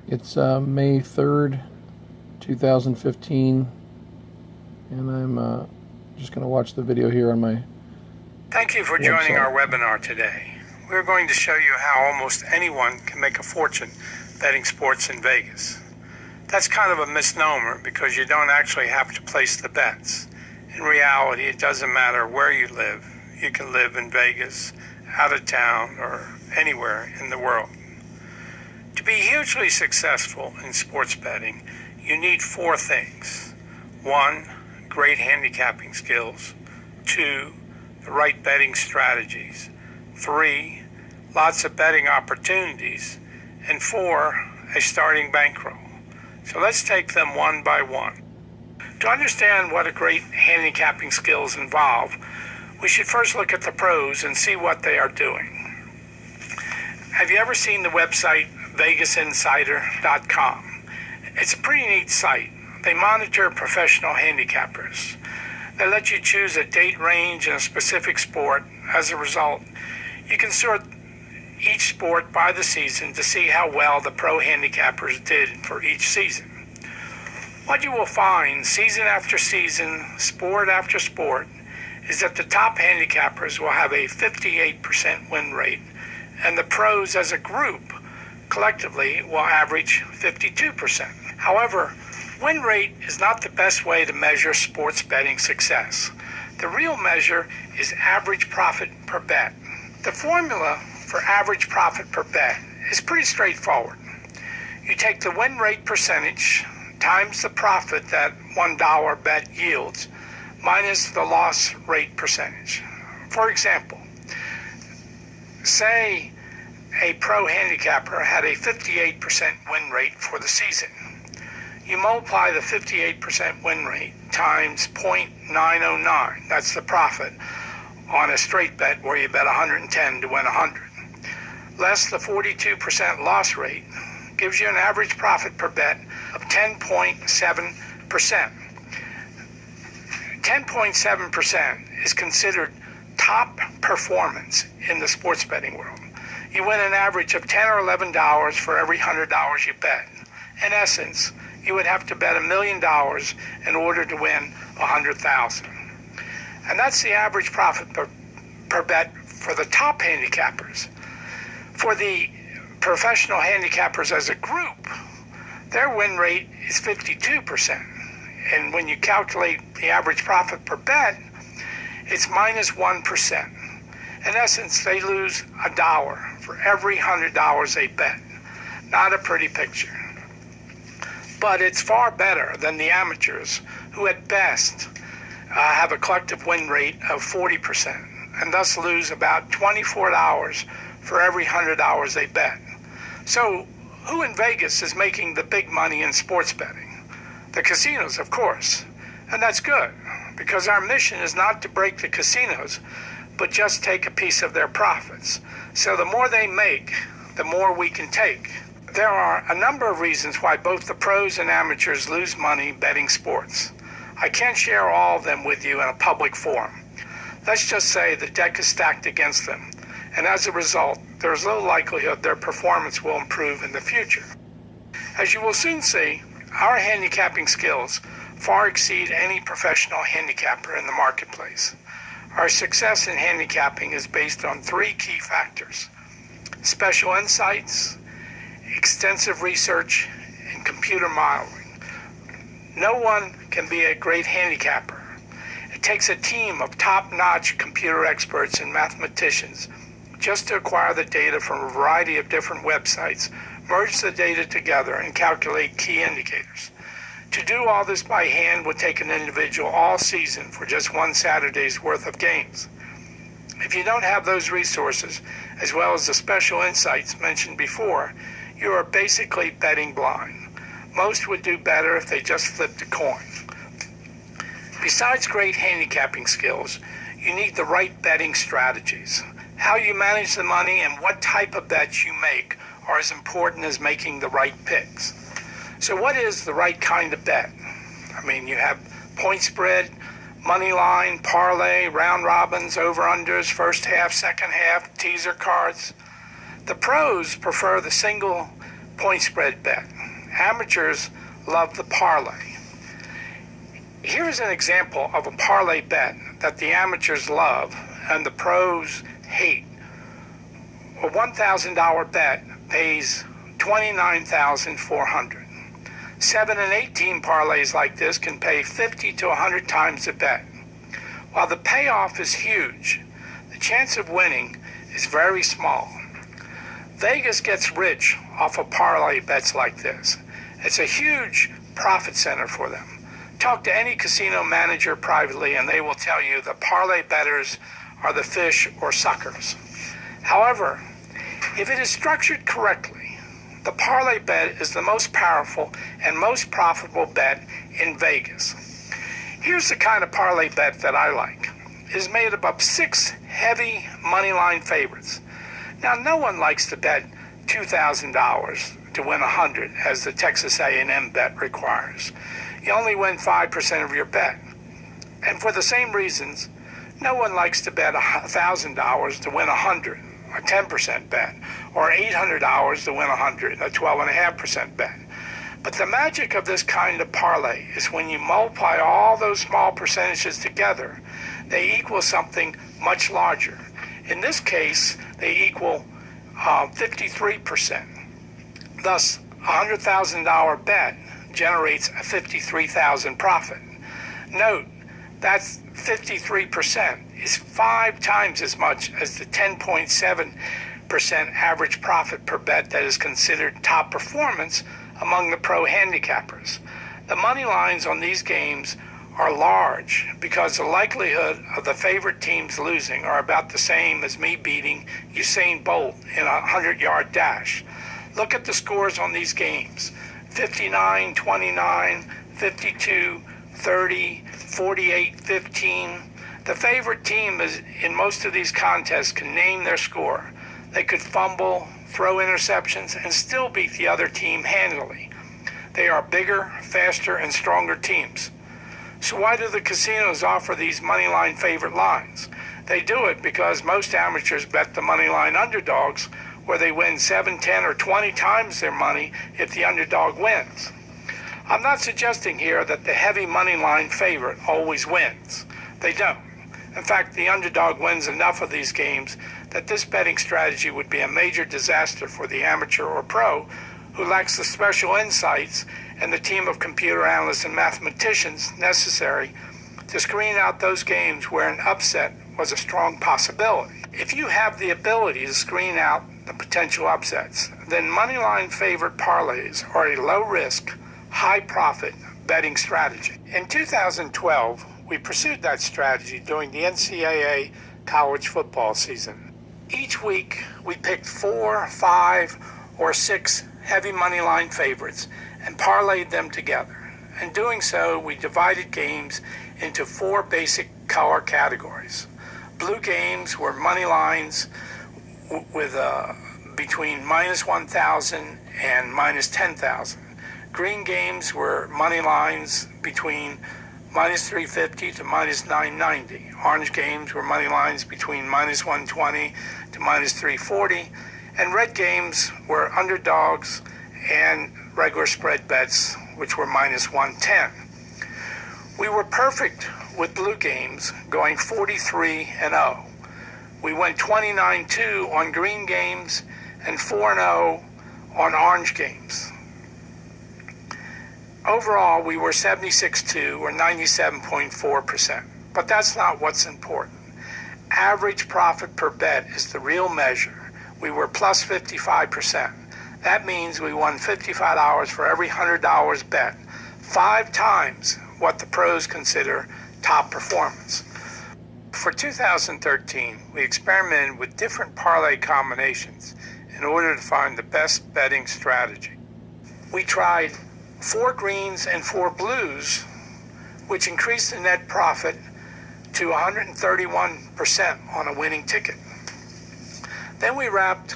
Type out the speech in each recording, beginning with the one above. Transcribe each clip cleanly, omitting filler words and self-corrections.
It's May 3rd, 2015, and I'm just going to watch the video here on my Thank you for joining our webinar today. We're going to show you how almost anyone can make a fortune betting sports in Vegas. That's kind of a misnomer because you don't actually have to place the bets. In reality, it doesn't matter where you live. You can live in Vegas, out of town, or anywhere in the world. To be hugely successful in sports betting, you need 4 things. 1, great handicapping skills. 2, the right betting strategies. 3, lots of betting opportunities. And 4, a starting bankroll. So let's take them one by one. To understand what a great handicapping skills involve, we should first look at the pros and see what they are doing. Have you ever seen the website VegasInsider.com? It's a pretty neat site. They monitor professional handicappers. They let you choose a date range in a specific sport. As a result, you can sort each sport by the season to see how well the pro handicappers did for each season. What you will find season after season, sport after sport, is that the top handicappers will have a 58% win rate, and the pros as a group collectively will average 52%. However, win rate is not the best way to measure sports betting success. The real measure is average profit per bet. The formula for average profit per bet is pretty straightforward. You take the win rate percentage times the profit that $1 bet yields minus the loss rate percentage. For example, say a pro handicapper had a 58% win rate for the season. You multiply the 58% win rate times 0.909, that's the profit, on a straight bet where you bet 110 to win 100, less the 42% loss rate, gives you an average profit per bet of 10.7%. 10.7% is considered top performance in the sports betting world. You win an average of $10 or $11 for every $100 you bet. In essence, you would have to bet $1 million in order to win $100,000. And that's the average profit per bet for the top handicappers. For the professional handicappers as a group, their win rate is 52%. And when you calculate the average profit per bet, it's minus 1%. In essence, they lose $1 for every $100 they bet. Not a pretty picture. But it's far better than the amateurs, who at best have a collective win rate of 40%, and thus lose about $24 for every $100 they bet. So who in Vegas is making the big money in sports betting? The casinos, of course. And that's good, because our mission is not to break the casinos, but just take a piece of their profits. So the more they make, the more we can take. There are a number of reasons why both the pros and amateurs lose money betting sports. I can't share all of them with you in a public forum. Let's just say the deck is stacked against them, and as a result, there's little likelihood their performance will improve in the future. As you will soon see, our handicapping skills far exceed any professional handicapper in the marketplace. Our success in handicapping is based on 3 key factors: special insights, extensive research, and computer modeling. No one can be a great handicapper. It takes a team of top-notch computer experts and mathematicians just to acquire the data from a variety of different websites, merge the data together, and calculate key indicators. To do all this by hand would take an individual all season for just one Saturday's worth of games. If you don't have those resources, as well as the special insights mentioned before, you are basically betting blind. Most would do better if they just flipped a coin. Besides great handicapping skills, you need the right betting strategies. How you manage the money and what type of bets you make are as important as making the right picks. So what is the right kind of bet? I mean, you have point spread, money line, parlay, round robins, over-unders, first half, second half, teaser cards. The pros prefer the single point spread bet. Amateurs love the parlay. Here's an example of a parlay bet that the amateurs love and the pros hate. A $1,000 bet pays $29,400. 7 and 8 team parlays like this can pay 50 to 100 times the bet. While the payoff is huge, the chance of winning is very small. Vegas gets rich off of parlay bets like this. It's a huge profit center for them. Talk to any casino manager privately and they will tell you the parlay bettors are the fish or suckers. However, if it is structured correctly, the parlay bet is the most powerful and most profitable bet in Vegas. Here's the kind of parlay bet that I like. It is made up of 6 heavy money line favorites. Now, no one likes to bet $2,000 to win 100 as the Texas A&M bet requires. You only win 5% of your bet. And for the same reasons, no one likes to bet $1,000 to win 100, a 10% bet, or $800 to win 100, a 12.5% bet. But the magic of this kind of parlay is when you multiply all those small percentages together, they equal something much larger. In this case, they equal 53%. Thus, a $100,000 bet generates a $53,000 profit. Note, that's 53% is 5 times as much as the 10.7% average profit per bet that is considered top performance among the pro handicappers. The money lines on these games are large because the likelihood of the favorite teams losing are about the same as me beating Usain Bolt in a 100-yard dash. Look at the scores on these games: 59, 29, 52, 30, 48, 15. The favorite team is in most of these contests can name their score. They could fumble, throw interceptions, and still beat the other team handily. They are bigger, faster, and stronger teams. So why do the casinos offer these moneyline favorite lines? They do it because most amateurs bet the moneyline underdogs, where they win 7, 10, or 20 times their money if the underdog wins. I'm not suggesting here that the heavy moneyline favorite always wins. They don't. In fact, the underdog wins enough of these games that this betting strategy would be a major disaster for the amateur or pro who lacks the special insights and the team of computer analysts and mathematicians necessary to screen out those games where an upset was a strong possibility. If you have the ability to screen out the potential upsets, then moneyline favorite parlays are a low-risk, high-profit betting strategy. In 2012, we pursued that strategy during the NCAA college football season. Each week, we picked 4, 5, or 6 heavy moneyline favorites and parlayed them together. In doing so, we divided games into 4 basic color categories. Blue games were money lines with between minus 1,000 and minus 10,000. Green games were money lines between minus 350 to minus 990. Orange games were money lines between minus 120 to minus 340. And red games were underdogs and regular spread bets, which were minus 110. We were perfect with blue games, going 43-0. We went 29-2 on green games and 4-0 on orange games. Overall, we were 76-2, or 97.4%. But that's not what's important. Average profit per bet is the real measure. We were plus 55%. That means we won $55 for every $100 bet, 5 times what the pros consider top performance. For 2013, we experimented with different parlay combinations in order to find the best betting strategy. We tried 4 greens and 4 blues, which increased the net profit to 131% on a winning ticket. Then we wrapped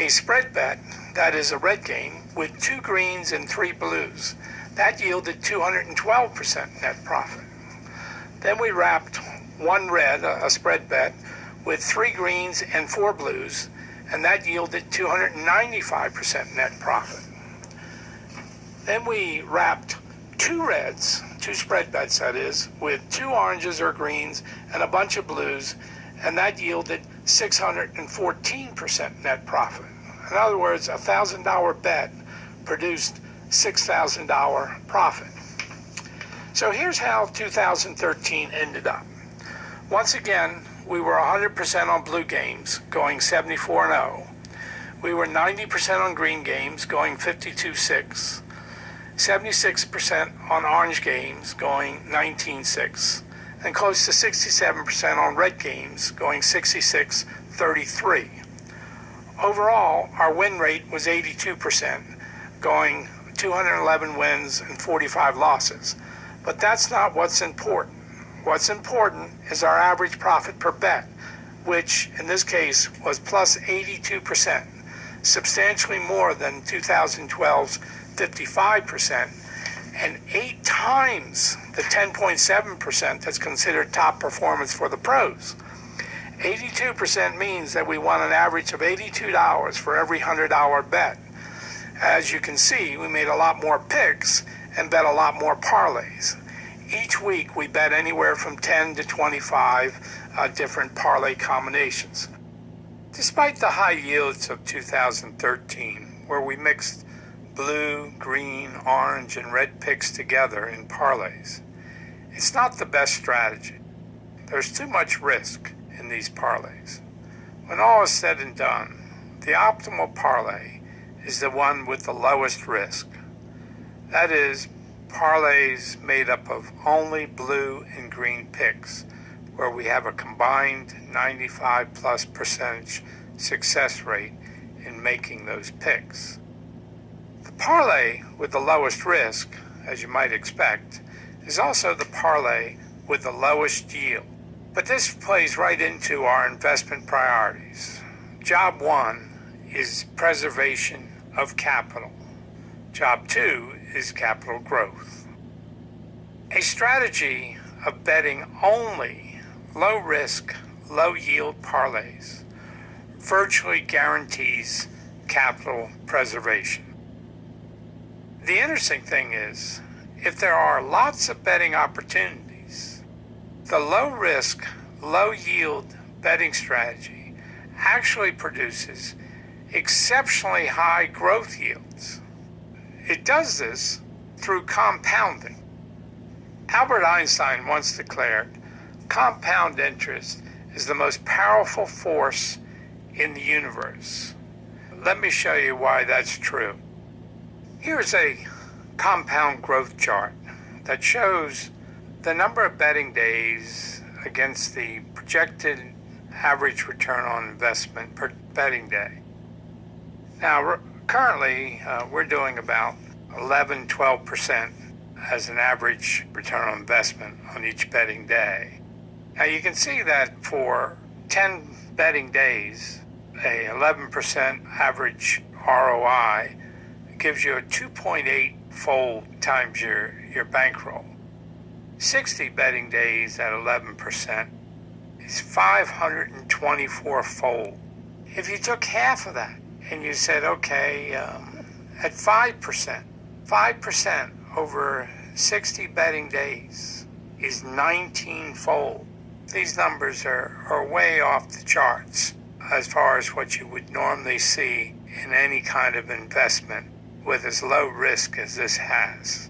a spread bet, that is a red game, with 2 greens and 3 blues. That yielded 212% net profit. Then we wrapped 1 red, a spread bet, with 3 greens and 4 blues, and that yielded 295% net profit. Then we wrapped 2 reds, 2 spread bets that is, with 2 oranges or greens and a bunch of blues, and that yielded 614% net profit. In other words, a $1,000 bet produced $6,000 profit. So here's how 2013 ended up. Once again, we were 100% on blue games, going 74-0. We were 90% on green games, going 52-6. 76% on orange games, going 19-6. And close to 67% on red games, going 66-33. Overall, our win rate was 82%, going 211 wins and 45 losses. But that's not what's important. What's important is our average profit per bet, which in this case was plus 82%, substantially more than 2012's 55%, and 8 times the 10.7% that's considered top performance for the pros. 82% means that we won an average of $82 for every $100 bet. As you can see, we made a lot more picks and bet a lot more parlays. Each week we bet anywhere from 10 to 25 different parlay combinations. Despite the high yields of 2013, where we mixed blue, green, orange, and red picks together in parlays, it's not the best strategy. There's too much risk in these parlays. When all is said and done, the optimal parlay is the one with the lowest risk. That is, parlays made up of only blue and green picks, where we have a combined 95+% success rate in making those picks. The parlay with the lowest risk, as you might expect, is also the parlay with the lowest yield. But this plays right into our investment priorities. Job 1 is preservation of capital. Job 2 is capital growth. A strategy of betting only low-risk, low-yield parlays virtually guarantees capital preservation. The interesting thing is, if there are lots of betting opportunities, the low-risk, low-yield betting strategy actually produces exceptionally high growth yields. It does this through compounding. Albert Einstein once declared, compound interest is the most powerful force in the universe. Let me show you why that's true. Here's a compound growth chart that shows the number of betting days against the projected average return on investment per betting day. Now, currently, we're doing about 11-12% as an average return on investment on each betting day. Now, you can see that for 10 betting days, a 11% average ROI gives you a 2.8-fold times your bankroll. 60 betting days at 11% is 524-fold. If you took half of that and you said, okay, at 5% over 60 betting days is 19-fold. These numbers are way off the charts as far as what you would normally see in any kind of investment with as low risk as this has.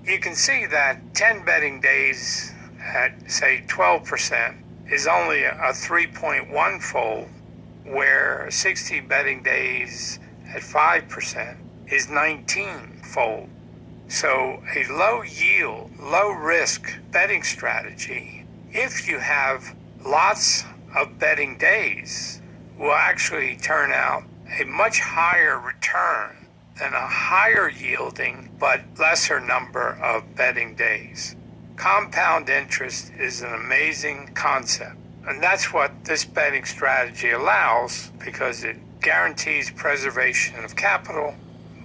You can see that 10 betting days at, say, 12% is only a 3.1-fold, where 60 betting days at 5% is 19-fold. So a low yield, low risk betting strategy, if you have lots of betting days, will actually turn out a much higher return than a higher yielding but lesser number of betting days. Compound interest is an amazing concept, and that's what this betting strategy allows, because it guarantees preservation of capital,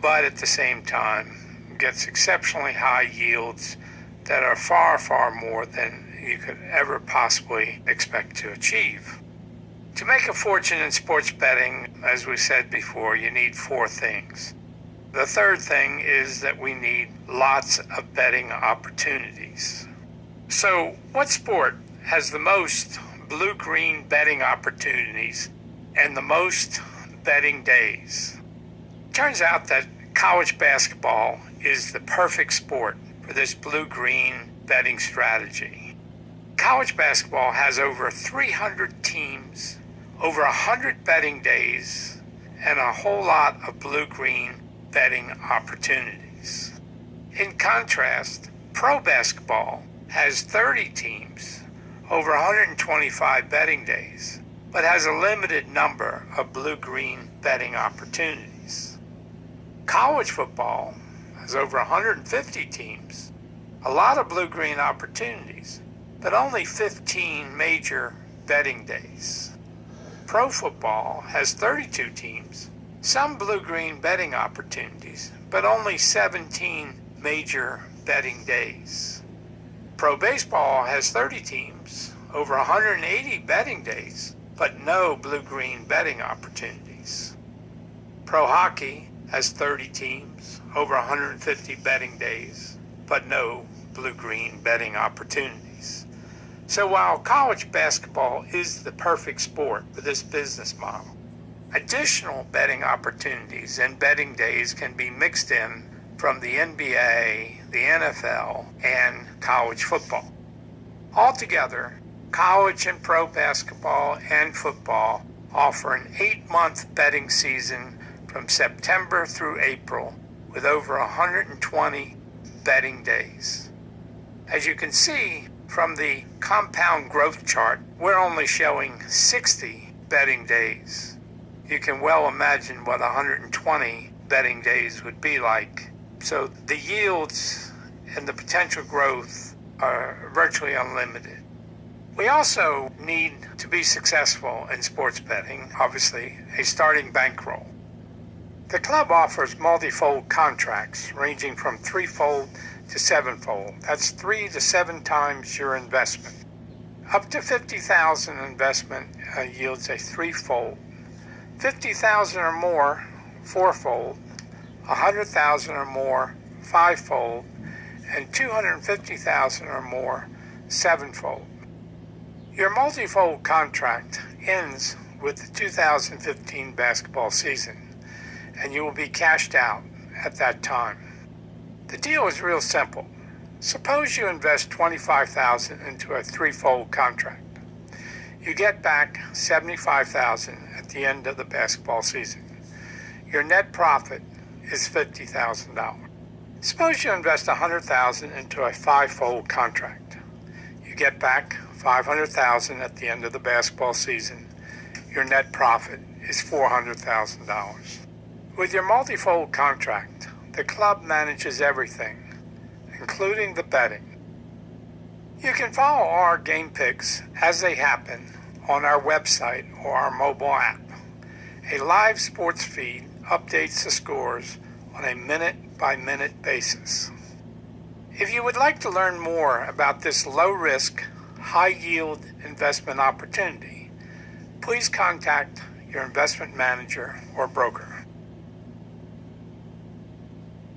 but at the same time gets exceptionally high yields that are far, far more than you could ever possibly expect to achieve. To make a fortune in sports betting, as we said before, you need 4 things. The third thing is that we need lots of betting opportunities. So, what sport has the most blue-green betting opportunities and the most betting days? Turns out that college basketball is the perfect sport for this blue-green betting strategy. College basketball has over 300 teams, over 100 betting days, and a whole lot of blue-green betting opportunities. In contrast, pro basketball has 30 teams, over 125 betting days, but has a limited number of blue-green betting opportunities. College football has over 150 teams, a lot of blue-green opportunities, but only 15 major betting days. Pro football has 32 teams, some blue-green betting opportunities, but only 17 major betting days. Pro baseball has 30 teams, over 180 betting days, but no blue-green betting opportunities. Pro hockey has 30 teams, over 150 betting days, but no blue-green betting opportunities. So while college basketball is the perfect sport for this business model, additional betting opportunities and betting days can be mixed in from the NBA, the NFL, and college football. Altogether, college and pro basketball and football offer an 8-month betting season from September through April with over 120 betting days. As you can see from the compound growth chart, we're only showing 60 betting days. You can well imagine what 120 betting days would be like. So the yields and the potential growth are virtually unlimited. We also need to be successful in sports betting, obviously, a starting bankroll. The club offers multi-fold contracts ranging from 3-fold to 7-fold. That's 3 to 7 times your investment. Up to $50,000 investment yields a 3-fold. $50,000 or more, 4-fold. $100,000 or more, 5-fold. And $250,000 or more, 7-fold. Your multi-fold contract ends with the 2015 basketball season, and you will be cashed out at that time. The deal is real simple. Suppose you invest $25,000 into a 3-fold contract. You get back $75,000 at the end of the basketball season. Your net profit is $50,000. Suppose you invest $100,000 into a 5-fold contract. You get back $500,000 at the end of the basketball season. Your net profit is $400,000. With your multi-fold contract, the club manages everything, including the betting. You can follow our game picks as they happen on our website or our mobile app. A live sports feed updates the scores on a minute-by-minute basis. If you would like to learn more about this low-risk, high-yield investment opportunity, please contact your investment manager or broker.